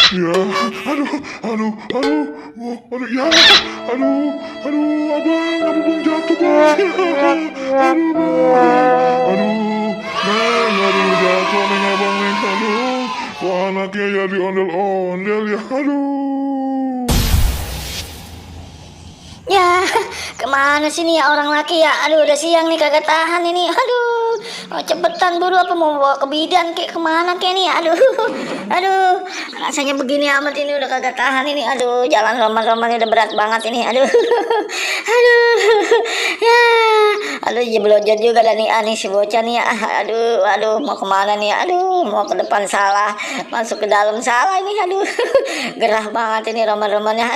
Ya, aduh, ya, abang jatuh bang, neng jatuh neng abang neng, kok anaknya jadi ondel-ondel ya, Ya, kemana sih nih ya orang laki ya? Aduh, udah siang nih kagak tahan ini. Aduh, cepetan buru apa mau bawa ke bidan kek kemana kek nih? Aduh, rasanya begini amat ini udah kagak tahan ini. Aduh, jalan roman-roman udah berat banget ini. Ya, aduh, jeblojot juga dan nih ani si bocah nih ya. Aduh, mau kemana nih? Mau ke depan salah, masuk ke dalam salah ini. Gerah banget ini roman-romannya.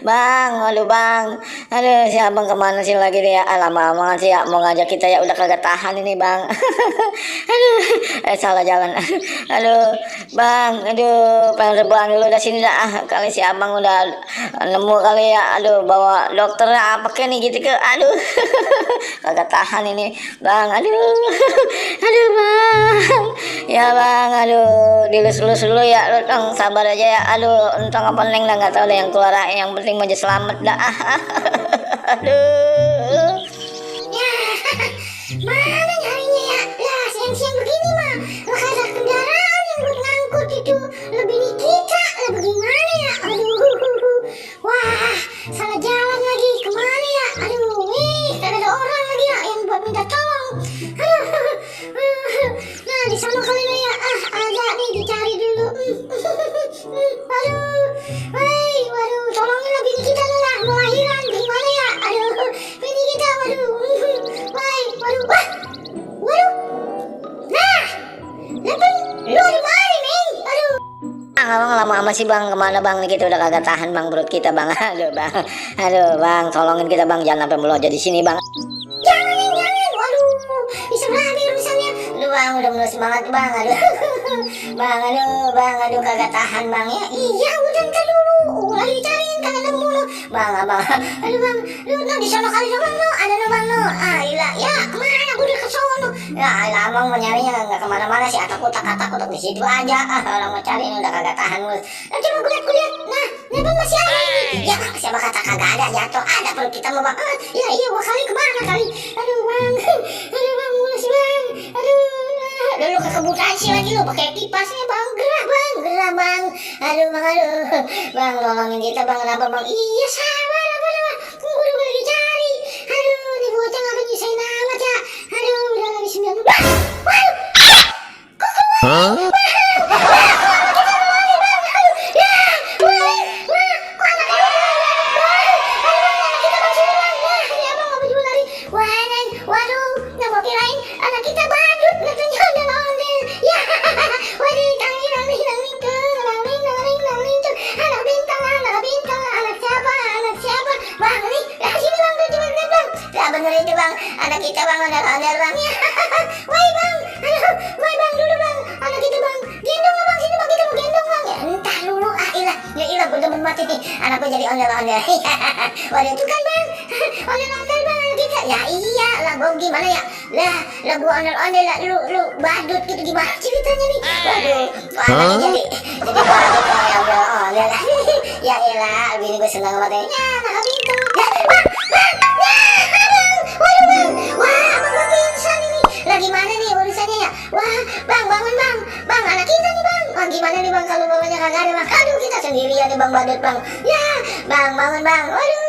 Bang. Aduh, si abang kemana sih lagi nih ya? Lama-lama sih ya mau ngajak kita ya udah kagak tahan ini bang. Salah jalan. Bang, pengen rebahan dulu dari sini dah. Kali si abang udah nemu kali ya. Bawa dokternya apa kayak nih gitu ke. Kagak tahan ini bang. Bang. Ya bang, dilus-lus dulu ya. Lu dong sabar aja ya. Entong apa neng dah nggak tahu deh yang keluar. Yang penting aja selamat dah. Ya, mana nyarinya ya? Lah, siang-siang begini mah, lah ada kendaraan yang buat ngangkut itu lebih nih kita, lah bagaimana ya? Wah, salah jalan lagi, kemana ya? Kan ada orang lagi ya yang buat minta tolong. Nah, di sana kali ya, ada nih dicari dulu. Waduh, tolongin lah bini kita lah, melahiran, gimana ya? Bini kita, waduh, nah, lu di mana nih? Abang lama-lama sih bang, kemana bang nih kita udah kagak tahan bang perut kita bang. Bang, tolongin kita bang, jangan sampai melojot di sini bang. Jangan, waduh, bisa berani urusannya. Bang, udah mulai semangat bang, bang, kagak tahan bang ya. Iya, udah ntar dulu, lagi dicariin kagak nemu lu. Bang, bang, lu di sono kali dong lu, ada no bang lu. Ilah, ya kemana? Gue udah ke sono. Ya, abang mau nyarinya nggak kemana-mana sih, takut di situ aja. Orang mau cariin udah kagak tahan lu. Nah, coba gue lihat, nah masih ada ini. Ya, siapa kata kagak ada, jatuh ada perut kita mau bang. Iya, gua kali kemana kali? Bang, mulus bang. Lu ke kebutaan sih lagi lu pakai kipasnya bang, gerah bang. Bang, tolongin kita bang, kenapa bang? Iya, sabar, apa? Gue udah lagi cari. Nih bocah ngapa nyisain amat ya? Udah lagi 9. Waduh, kok keluar? Bener itu bang, anak kita bang, ondel-ondel bang. Woi bang dulu bang, anak kita bang, gendong lah bang, sini bang, kita mau gendong bang. Ya entah dulu, ilah gue demen mati nih, anak gue jadi ondel-ondel. Waduh itu kan bang, ondel-ondel bang anak kita. Ya iya lah, gue gimana ya? Lah gue ondel-ondel lah, lu badut gitu gimana ceritanya nih? Waduh, anaknya jadi badut ondel-ondel. Ya elah, bini gue senang banget ya, anak itu. Gimana nih urusannya ya? Wah, bang, bangun bang, anak kita nih bang. Gimana nih bang kalau bapaknya kagak ada bang? Aduh kita sendirian nih bang badut bang. Ya bang, bangun bang. Waduh.